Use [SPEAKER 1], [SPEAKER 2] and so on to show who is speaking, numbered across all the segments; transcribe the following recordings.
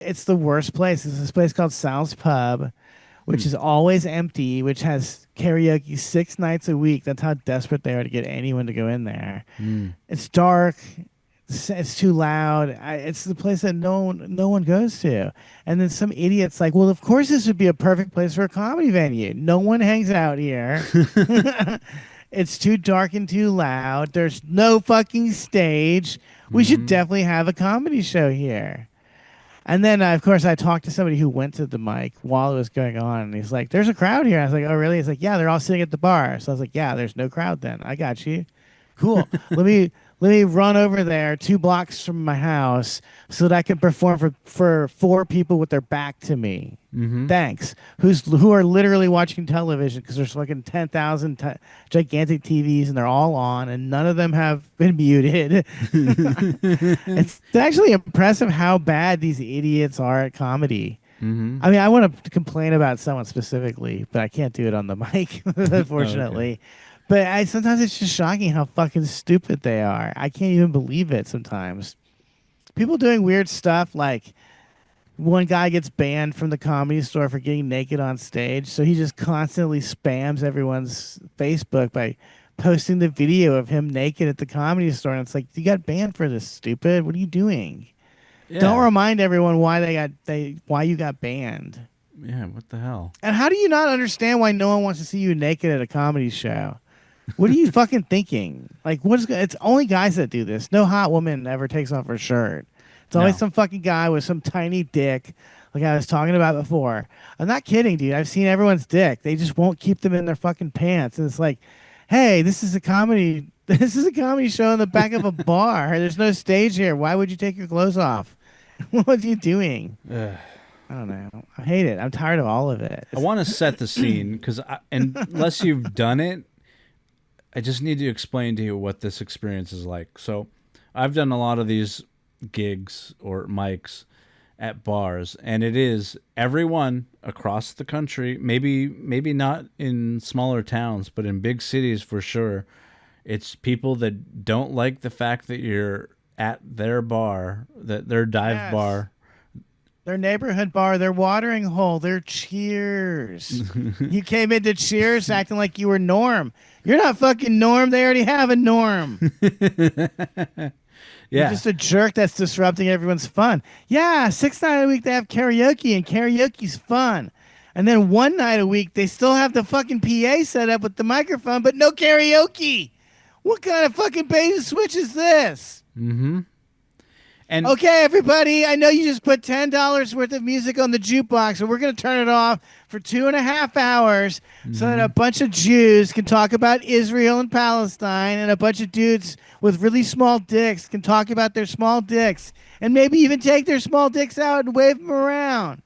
[SPEAKER 1] It's the worst place. It's this place called Sal's Pub,
[SPEAKER 2] Hmm.
[SPEAKER 1] which is always empty, which has karaoke 6 nights a week. That's how desperate they are to get anyone to go in there.
[SPEAKER 2] Hmm.
[SPEAKER 1] It's dark. It's too loud. It's the place that no one goes to. And then some idiot's like, well, of course this would be a perfect place for a comedy venue. No one hangs out here. It's too dark and too loud. There's no fucking stage. We should
[SPEAKER 2] Hmm.
[SPEAKER 1] definitely have a comedy show here. And then, of course, I talked to somebody who went to the mic while it was going on, and he's like, "There's a crowd here." I was like, "Oh, really?" He's like, "Yeah, they're all sitting at the bar." So I was like, "Yeah, there's no crowd then. I got you. Cool. Let me run over there 2 blocks from my house so that I can perform for 4 people with their back to me.
[SPEAKER 2] Hmm.
[SPEAKER 1] Thanks. Who are literally watching television because there's fucking 10,000 gigantic TVs and they're all on and none of them have been muted. It's actually impressive how bad these idiots are at comedy.
[SPEAKER 2] Hmm.
[SPEAKER 1] I mean, I want to complain about someone specifically, but I can't do it on the mic,
[SPEAKER 2] Oh, okay.
[SPEAKER 1] unfortunately. But sometimes it's just shocking how fucking stupid they are. I can't even believe it sometimes. People doing weird stuff like one guy gets banned from the comedy store for getting naked on stage, so he just constantly spams everyone's Facebook by posting the video of him naked at the comedy store. And it's like, you got banned for this, stupid. What are you doing? Don't
[SPEAKER 2] Yeah.
[SPEAKER 1] remind everyone why you got banned.
[SPEAKER 2] Yeah. What the hell?
[SPEAKER 1] And how do you not understand why no one wants to see you naked at a comedy show? What are you fucking thinking? Like, it's only guys that do this. No hot woman ever takes off her shirt. It's always
[SPEAKER 2] No.
[SPEAKER 1] some fucking guy with some tiny dick, like I was talking about before. I'm not kidding, dude. I've seen everyone's dick. They just won't keep them in their fucking pants. And it's like, hey, this is a comedy. This is a comedy show in the back of a bar. There's no stage here. Why would you take your clothes off? What are you doing?
[SPEAKER 2] Ugh.
[SPEAKER 1] I don't know. I hate it. I'm tired of all of it.
[SPEAKER 2] I want to set the scene because, unless you've done it, I just need to explain to you what this experience is like. So, I've done a lot of these gigs or mics at bars, and it is everyone across the country. Maybe not in smaller towns, but in big cities for sure. It's people that don't like the fact that you're at their bar, that their dive
[SPEAKER 1] Yes.
[SPEAKER 2] bar.
[SPEAKER 1] Their neighborhood bar, their watering hole, their Cheers. You came into Cheers acting like you were Norm. You're not fucking Norm. They already have a Norm. You're
[SPEAKER 2] Yeah.
[SPEAKER 1] just a jerk that's disrupting everyone's fun. Yeah, 6 nights a week they have karaoke, and karaoke's fun. And then one night a week they still have the fucking PA set up with the microphone, but no karaoke. What kind of fucking bait and switch is this?
[SPEAKER 2] Mm-hmm. And
[SPEAKER 1] Okay, everybody, I know you just put $10 worth of music on the jukebox, and we're going to turn it off for 2.5 hours so that a
[SPEAKER 2] mhm.
[SPEAKER 1] bunch of Jews can talk about Israel and Palestine, and a bunch of dudes with really small dicks can talk about their small dicks, and maybe even take their small dicks out and wave them around.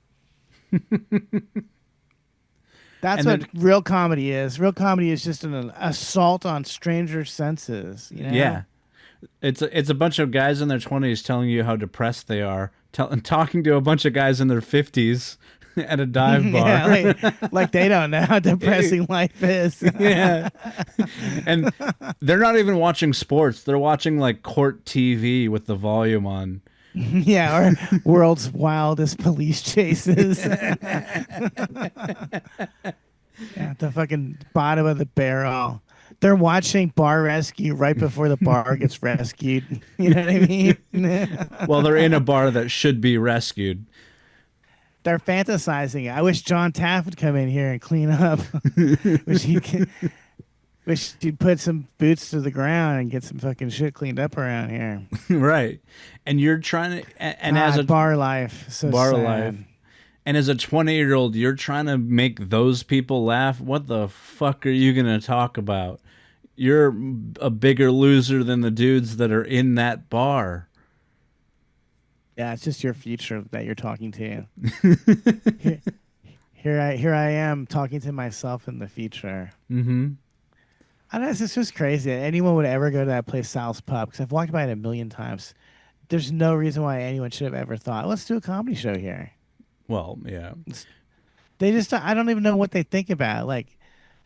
[SPEAKER 1] That's
[SPEAKER 2] and
[SPEAKER 1] what
[SPEAKER 2] then
[SPEAKER 1] real comedy is. Real comedy is just an assault on stranger senses, you know?
[SPEAKER 2] yeah, it's a bunch of guys in their 20s telling you how depressed they are, and talking to a bunch of guys in their 50s at a dive bar.
[SPEAKER 1] Yeah, like they don't know how depressing life is.
[SPEAKER 2] Yeah. And they're not even watching sports. They're watching like court TV with the volume on.
[SPEAKER 1] Yeah, or world's wildest police chases. Yeah, the fucking bottom of the barrel. They're watching Bar Rescue right before the bar gets rescued. You know what I mean?
[SPEAKER 2] Well, they're in a bar that should be rescued.
[SPEAKER 1] They're fantasizing it. I wish John Taft would come in here and clean up. wish he wish he'd put some boots to the ground and get some fucking shit cleaned up around here.
[SPEAKER 2] Right. And you're trying to, and as
[SPEAKER 1] God,
[SPEAKER 2] a
[SPEAKER 1] bar life, so
[SPEAKER 2] bar life,
[SPEAKER 1] sad.
[SPEAKER 2] and as a 20-year-old, you're trying to make those people laugh. What the fuck are you going to talk about? You're a bigger loser than the dudes that are in that bar.
[SPEAKER 1] Yeah, it's just your future that you're talking to. Here, here I am talking to myself in the future.
[SPEAKER 2] Mm-hmm.
[SPEAKER 1] I don't know, it's just crazy that anyone would ever go to that place, Sal's Pub, because I've walked by it a million times. There's no reason why anyone should have ever thought, let's do a comedy show here.
[SPEAKER 2] Well, yeah.
[SPEAKER 1] They just, I don't even know what they think about. Like,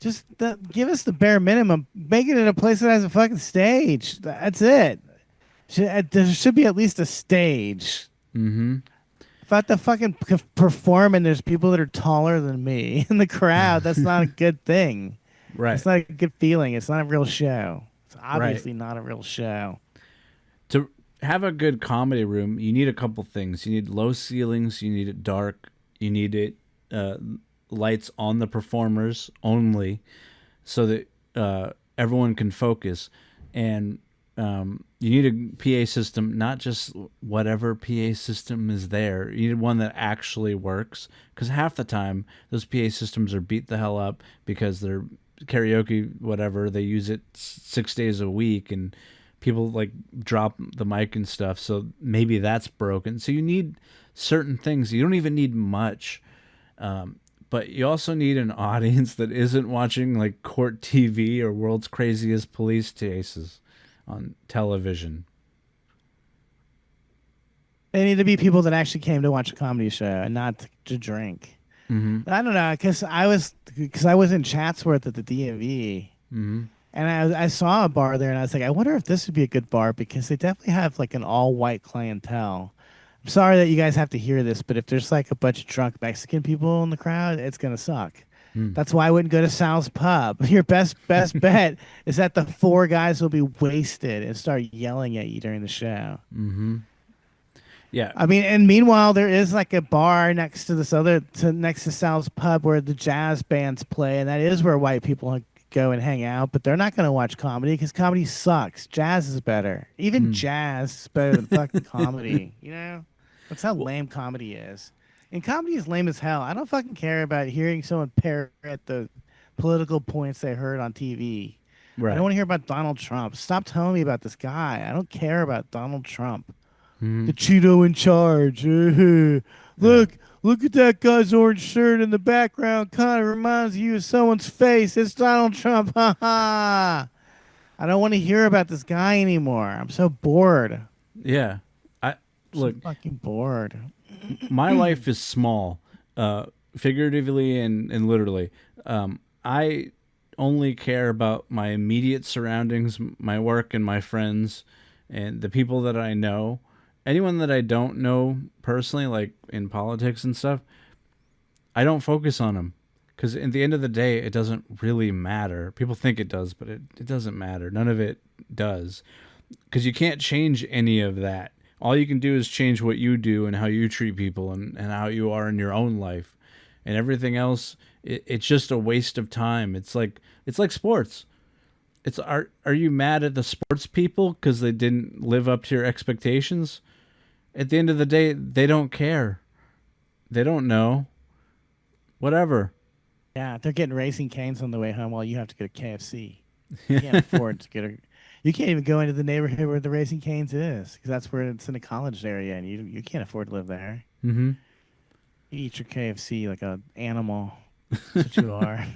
[SPEAKER 1] just give us the bare minimum. Make it in a place that has a fucking stage. That's it. There should be at least a stage.
[SPEAKER 2] Mm-hmm.
[SPEAKER 1] If I have to fucking perform and there's people that are taller than me in the crowd, that's not a good thing.
[SPEAKER 2] Right.
[SPEAKER 1] It's not a good feeling. It's not a real show. It's
[SPEAKER 2] Right.
[SPEAKER 1] obviously not a real show.
[SPEAKER 2] To have a good comedy room, you need a couple things. You need low ceilings. You need it dark. You need it uh, lights on the performers only, so that everyone can focus. And you need a PA system, not just whatever PA system is there. You need one that actually works, because half the time those PA systems are beat the hell up because they're karaoke, whatever. They use it 6 days a week, and people like drop the mic and stuff. So maybe that's broken. So you need certain things. You don't even need much. But you also need an audience that isn't watching like court TV or world's craziest police chases on television.
[SPEAKER 1] They need to be people that actually came to watch a comedy show and not to drink.
[SPEAKER 2] Mm-hmm.
[SPEAKER 1] I don't know, because I was in Chatsworth at the DMV,
[SPEAKER 2] Mm-hmm.
[SPEAKER 1] and I saw a bar there, and I was like, I wonder if this would be a good bar because they definitely have like an all white clientele. I'm sorry that you guys have to hear this, but if there's like a bunch of drunk Mexican people in the crowd, it's gonna suck. That's why I wouldn't go to Sal's Pub. Your best bet is that the four guys will be wasted and start yelling at you during the show.
[SPEAKER 2] Mm-hmm. Yeah.
[SPEAKER 1] I mean, and meanwhile, there is like a bar next to next to Sal's Pub where the jazz bands play, and that is where white people go and hang out. But they're not going to watch comedy because comedy sucks. Jazz is better. Even jazz is better than fucking comedy. You know, that's how lame comedy is. And comedy is lame as hell. I don't fucking care about hearing someone parrot the political points they heard on TV. I don't
[SPEAKER 2] Right.
[SPEAKER 1] want to hear about Donald Trump. Stop telling me about this guy. I don't care about Donald Trump.
[SPEAKER 2] Mm-hmm.
[SPEAKER 1] The Cheeto in charge.
[SPEAKER 2] Yeah.
[SPEAKER 1] Look at that guy's orange shirt in the background. Kind of reminds you of someone's face. It's Donald Trump. Ha ha. I don't want to hear about this guy anymore. I'm so bored.
[SPEAKER 2] Yeah. I
[SPEAKER 1] So
[SPEAKER 2] look.
[SPEAKER 1] fucking bored.
[SPEAKER 2] My life is small, figuratively and literally. I only care about my immediate surroundings, my work, and my friends, and the people that I know. Anyone that I don't know personally, like in politics and stuff, I don't focus on them. Because at the end of the day, it doesn't really matter. People think it does, but it doesn't matter. None of it does. Because you can't change any of that. All you can do is change what you do and how you treat people, and how you are in your own life. And everything else, it's just a waste of time. It's like sports. Are you mad at the sports people because they didn't live up to your expectations? At the end of the day, they don't care. They don't know. Whatever.
[SPEAKER 1] Yeah, they're getting Racing Canes on the way home while you have to go to KFC. You can't afford to get a. You can't even go into the neighborhood where the Racing Canes is because that's where it's in a college area, and you can't afford to live there.
[SPEAKER 2] Mm-hmm.
[SPEAKER 1] You eat your KFC like a animal. That's what you are.